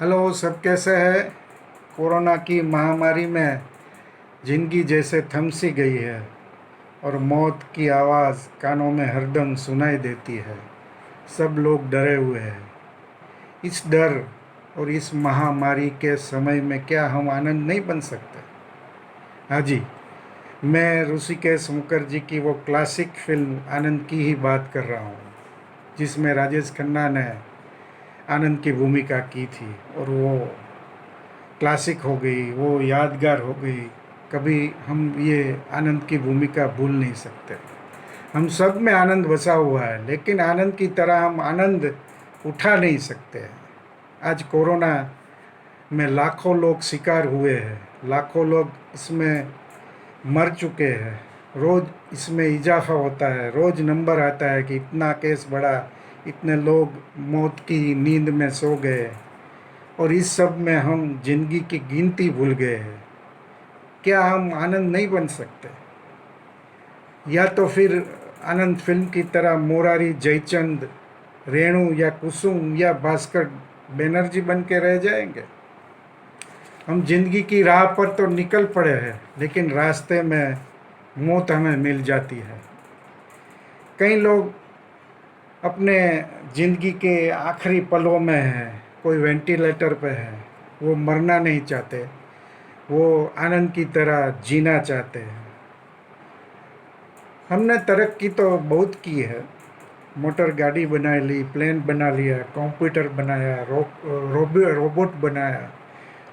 Hello, सब कैसे हैं? कोरोना की महामारी में जिंदगी जैसे थम सी गई है और मौत की आवाज़ कानों में हरदम सुनाई देती है। सब लोग डरे हुए हैं। इस डर और इस महामारी के समय में क्या हम आनंद नहीं बन सकते? हाँ जी, मैं ऋषिकेश मुखर्जी की वो क्लासिक फिल्म आनंद की ही बात कर रहा हूँ, जिसमें राजेश खन्ना ने आनंद की भूमिका की थी। और वो क्लासिक हो गई, वो यादगार हो गई। कभी हम ये आनंद की भूमिका भूल नहीं सकते। हम सब में आनंद बसा हुआ है, लेकिन आनंद की तरह हम आनंद उठा नहीं सकते। आज कोरोना में लाखों लोग शिकार हुए हैं, लाखों लोग इसमें मर चुके हैं। रोज़ इसमें इजाफा होता है, रोज़ नंबर आता है कि इतना केस बढ़ा, इतने लोग मौत की नींद में सो गए। और इस सब में हम जिंदगी की गिनती भूल गए हैं। क्या हम आनंद नहीं बन सकते? या तो फिर आनंद फिल्म की तरह मोरारी, जयचंद, रेणु या कुसुम या भास्कर बनर्जी बन के रह जाएंगे? हम जिंदगी की राह पर तो निकल पड़े हैं, लेकिन रास्ते में मौत हमें मिल जाती है। कई लोग अपने ज़िंदगी के आखिरी पलों में हैं, कोई वेंटिलेटर पे है। वो मरना नहीं चाहते, वो आनंद की तरह जीना चाहते हैं। हमने तरक्की तो बहुत की है, मोटर गाड़ी बना ली, प्लेन बना लिया, कंप्यूटर बनाया, रोबोट बनाया,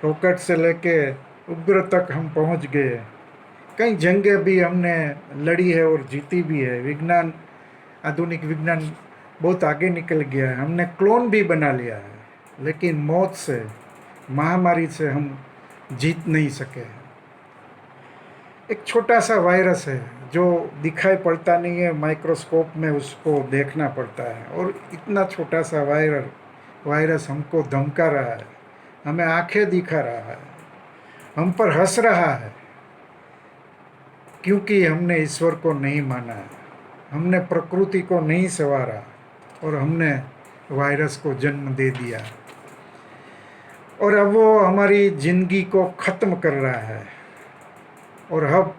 रॉकेट से लेके उपग्रह तक हम पहुंच गए। कई जंगें भी हमने लड़ी है और जीती भी है। विज्ञान, आधुनिक विज्ञान बहुत आगे निकल गया है। हमने क्लोन भी बना लिया है, लेकिन मौत से, महामारी से हम जीत नहीं सके। एक छोटा सा वायरस है जो दिखाई पड़ता नहीं है, माइक्रोस्कोप में उसको देखना पड़ता है। और इतना छोटा सा वायरस हमको धमका रहा है, हमें आंखें दिखा रहा है, हम पर हंस रहा है, क्योंकि हमने ईश्वर को नहीं माना, हमने प्रकृति को नहीं संवारा और हमने वायरस को जन्म दे दिया। और अब वो हमारी जिंदगी को ख़त्म कर रहा है। और अब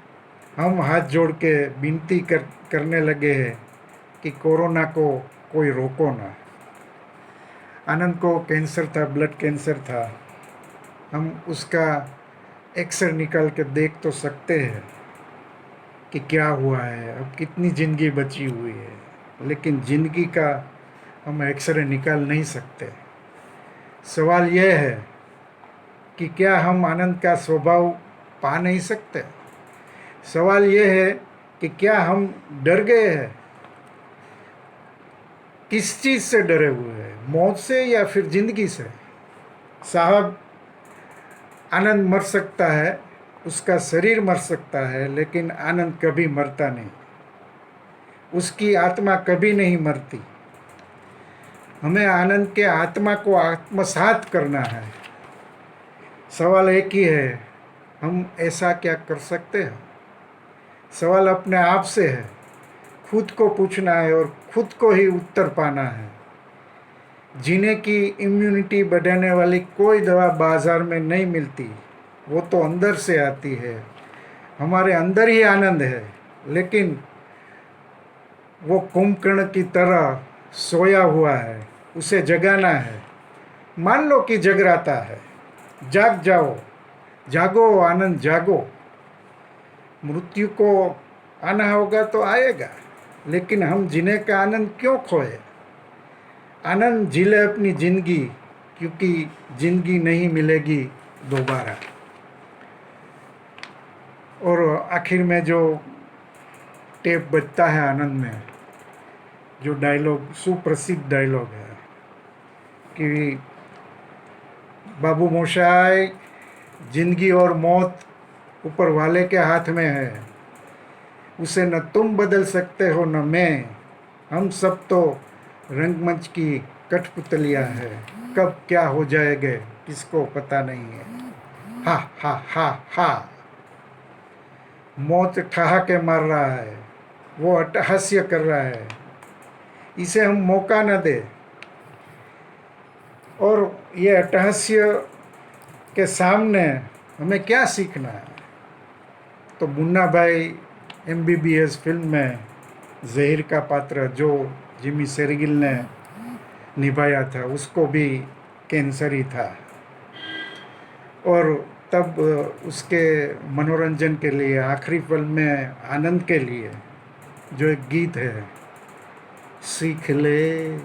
हम हाथ जोड़ के विनती करने लगे हैं कि कोरोना को कोई रोको ना। आनंद को कैंसर था, ब्लड कैंसर था। हम उसका एक्सरे निकाल के देख तो सकते हैं कि क्या हुआ है, अब कितनी ज़िंदगी बची हुई है, लेकिन ज़िंदगी का हम एक्सरे निकाल नहीं सकते। सवाल यह है कि क्या हम आनंद का स्वभाव पा नहीं सकते? सवाल यह है कि क्या हम डर गए हैं? किस चीज़ से डरे हुए हैं, मौत से या फिर ज़िंदगी से? साहब, आनंद मर सकता है, उसका शरीर मर सकता है, लेकिन आनंद कभी मरता नहीं, उसकी आत्मा कभी नहीं मरती। हमें आनंद के आत्मा को आत्मसात करना है। सवाल एक ही है, हम ऐसा क्या कर सकते हैं? सवाल अपने आप से है, खुद को पूछना है और खुद को ही उत्तर पाना है। जीने की इम्यूनिटी बढ़ाने वाली कोई दवा बाजार में नहीं मिलती, वो तो अंदर से आती है। हमारे अंदर ही आनंद है, लेकिन वो कुंभकर्ण की तरह सोया हुआ है, उसे जगाना है। मान लो कि जगराता है, जाग जाओ, जागो आनंद जागो। मृत्यु को आना होगा तो आएगा, लेकिन हम जीने का आनंद क्यों खोए? आनंद जी ले अपनी ज़िंदगी, क्योंकि ज़िंदगी नहीं मिलेगी दोबारा। और आखिर में जो टेप बजता है आनंद में, जो डायलॉग, सुप्रसिद्ध डायलॉग है कि बाबू मोशाय, जिंदगी और मौत ऊपर वाले के हाथ में है, उसे न तुम बदल सकते हो न मैं। हम सब तो रंगमंच की कठपुतलियाँ हैं, कब क्या हो जाएगा किसको पता नहीं है। हा हा हा हा। मौत ठहाके मार रहा है, वो अट्टहास्य कर रहा है, इसे हम मौका न दे। और ये अट्टहास्य के सामने हमें क्या सीखना है? तो मुन्ना भाई MBBS फिल्म में जहीर का पात्र जो जिमी शेरगिल ने निभाया था, उसको भी कैंसर ही था। और तब उसके मनोरंजन के लिए आखिरी पल में आनंद के लिए जो एक गीत है, सीख ले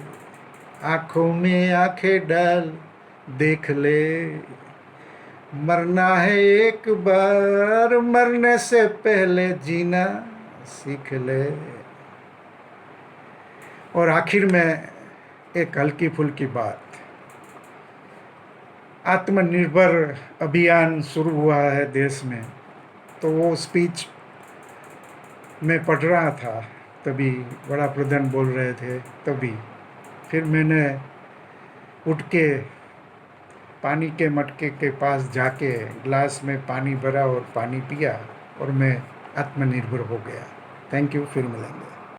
आँखों में आंखें डाल देख ले, मरना है एक बार, मरने से पहले जीना सीख ले। और आखिर में एक हल्की फुल्की बात, आत्मनिर्भर अभियान शुरू हुआ है देश में, तो वो स्पीच मैं पढ़ रहा था, तभी बड़ा प्रधान बोल रहे थे, तभी फिर मैंने उठ के पानी के मटके के पास जाके ग्लास में पानी भरा और पानी पिया और मैं आत्मनिर्भर हो गया। थैंक यू, फिर मिलेंगे।